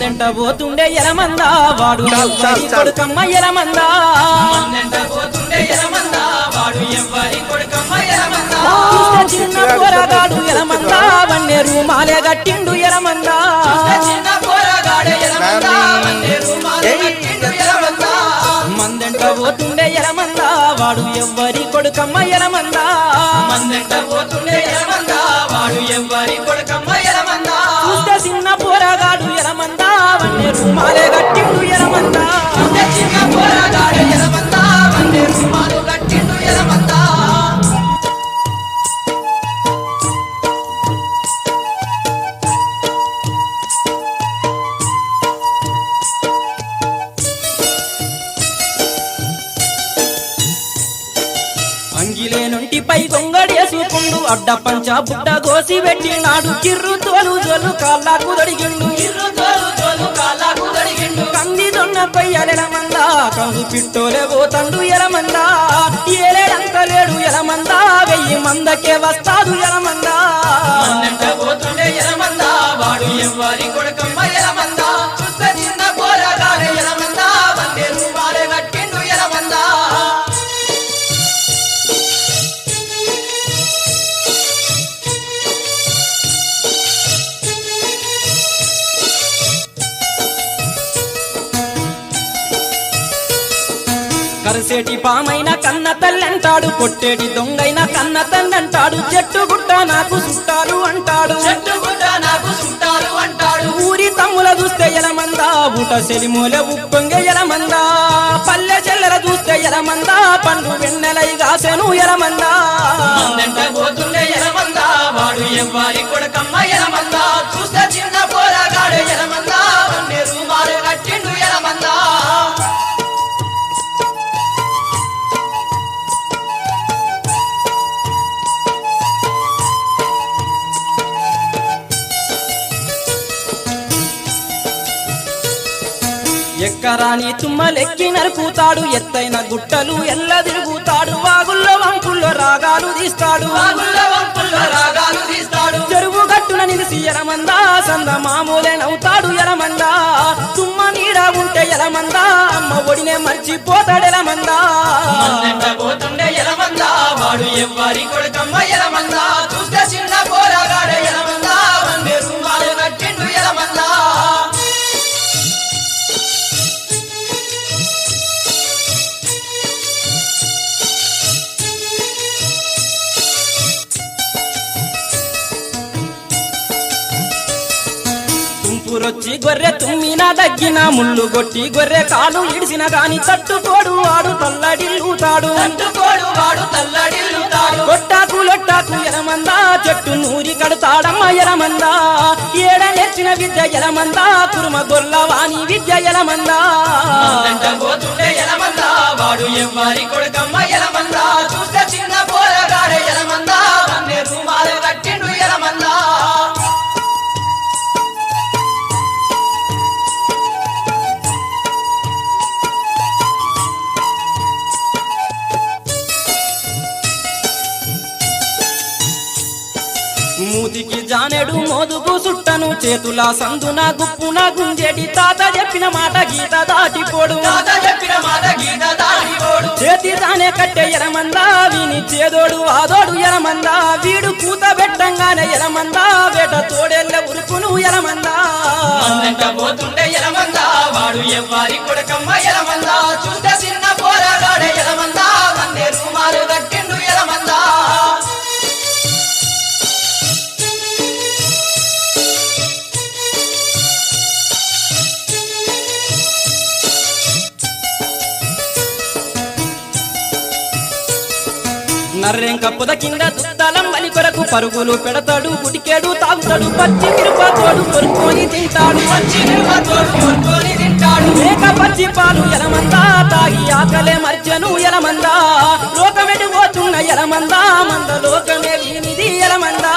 మందెంట పోతుండే ఎలమందా వాడు ఎవ్వరి కొడుకమ్మ ఎలమందా మందెంట పోతుండే ఎలమందా వాడు ఎవ్వరి కొడుకమ్మ ఎలమందా చిన్న పోరగాడు ఎలమందా వన్నేరు మాలే గట్టిండు ఎలమందా చిన్న పోరగాడు ఎలమందా వన్నేరు మాలే గట్టిండు ఎలమందా మందెంట పోతుండే ఎలమందా వాడు ఎవ్వరి కొడుకమ్మ ఎలమందా మందెంట పోతుండే ఎలమందా వాడు ఎవ్వరి కొడుకమ్మ ఎలమందా చిన్న పోరగాడు ఎలమందా వన్నేరు మాలే గట్టిండు ఎలమందా చిన్న పోరగాడు ఎలమందా వన్నేరు మాలు గట్టిండు ఎలమందా అంగిలేనుంటిపై గొంగడేసుకుండు అడ్డ పంచ బుడ్డ గోసి పెట్టినాడు కిర్రు తోలు జోలు కాళ్ళకు దొడిగిండు కంది దొన్నపై ఎలమందా కందు పిట్టోలే పోతండు ఎలమందా ఏలేడంత లేడు ఎలమందా 1000 మందకే వస్తాడు ఎలమందా పోతుండే ఎలమందా వాడు ఎవ్వరి కొడుకమ్మ ఎలమందా చిన్న పోరగాడు ఎలమందా వన్నేరు మాలే గట్టిండు ఎలమందా కరసేటి పామైన కన్న తల్లంటాడు కొట్టేటి దొంగైన కన్న తండ్రంటాడు చెట్టు గుట్ట నాకు చుట్టాలు అంటాడు ఊరి తమ్ముల చూస్తే ఎలమందా బూట సెలిమూలె ఉప్పొంగె ఎలమందా పల్లె చెల్లెల చూస్తే ఎలమందా పండు వెన్నెలై గాసెను ఎలమందా పోతుండే ఎలమందా వాడు ఎవ్వరి కొడుకమ్మ ఎలమందా చూస్తే చిన్న పోరగాడు ఎలమందా వన్నేరు మాలే గట్టిండు ఎలమందా ఎక్కరాని తుమ్మలెక్కి నరుకుతాడు ఎత్తైన గుట్టలు ఎల్ల తిరుగుతాడు వాగుల్లో వంపుల్లో రాగాలు తీస్తాడు చెరువు గట్టున నిలిసి ఎలమందా సంద మామూలే నవ్వుతాడు ఎలమందా తుమ్మ నీడ ఉంటే ఎలమందా అమ్మ ఒడినే మర్చిపోతాడు ఎలమందా పోతుండే ఎలమందా వాడు ఎవ్వరి కొడుకమ్మ ఎలమందా చూస్తే చిన్న పోరగాడు ఎలమందా వన్నేరు మాలే గట్టిండు ఎలమందా తుంపురొచ్చి గొర్రె తుమ్మిన దగ్గిన ముళ్ళు గొట్టి గొర్రె కాలు ఇడిసిన గాని తట్టుకోడు వాడు తల్లడిల్లుతాడు కొట్టాకు లొట్టాకు ఎలమందా చెట్టు నూరి కడతాడమ్మ ఎలమందా ఏడ నేర్చిన విద్య ఎలమందా కురుమ గొల్లవాణి విద్య ఎలమందా పోతుండే ఎలమందా వాడు ఎవ్వరి కొడుకమ్మ ఎలమందా చూస్తే చిన్న పోరగాడే ఎలమందా వన్నేరు మాలే గట్టిండు ఎలమందా మూతికి జానెడు మోదుగు సుట్టను చేతుల సందున గుప్పున గుంజేటి తాత చెప్పిన మాట గీత దాటిపోడు చేతి దానే కట్టె ఎలమందా వీని చేదోడు ఆదోడు ఎలమందా వీడు కూత పెట్టంగానే ఎలమందా వేట తోడెళ్ళ ఉరుకును ఎలమందా పోతుండే ఎలమందా వాడు ఎవ్వరి కొడుకమ్మ ఎలమందా చూస్తే చిన్న పోరగాడే ఎలమందా వన్నేరు మాలే గట్టిండు ఎలమందా నర్రెంక పొద కింద దుత్తలం బలి కొరకు పరుగులు పెడతాడు గుడికేడు తాగుతాడు పచ్చి మిరపతోడు కొరుకొని తింటాడు మేక పచ్చి పాలు ఎలమందా తాగి ఆకలే మర్చెను ఎలమందా లోకమెటు పోతున్న ఎలమందా మంద లోకమే వీనిది ఎలమందా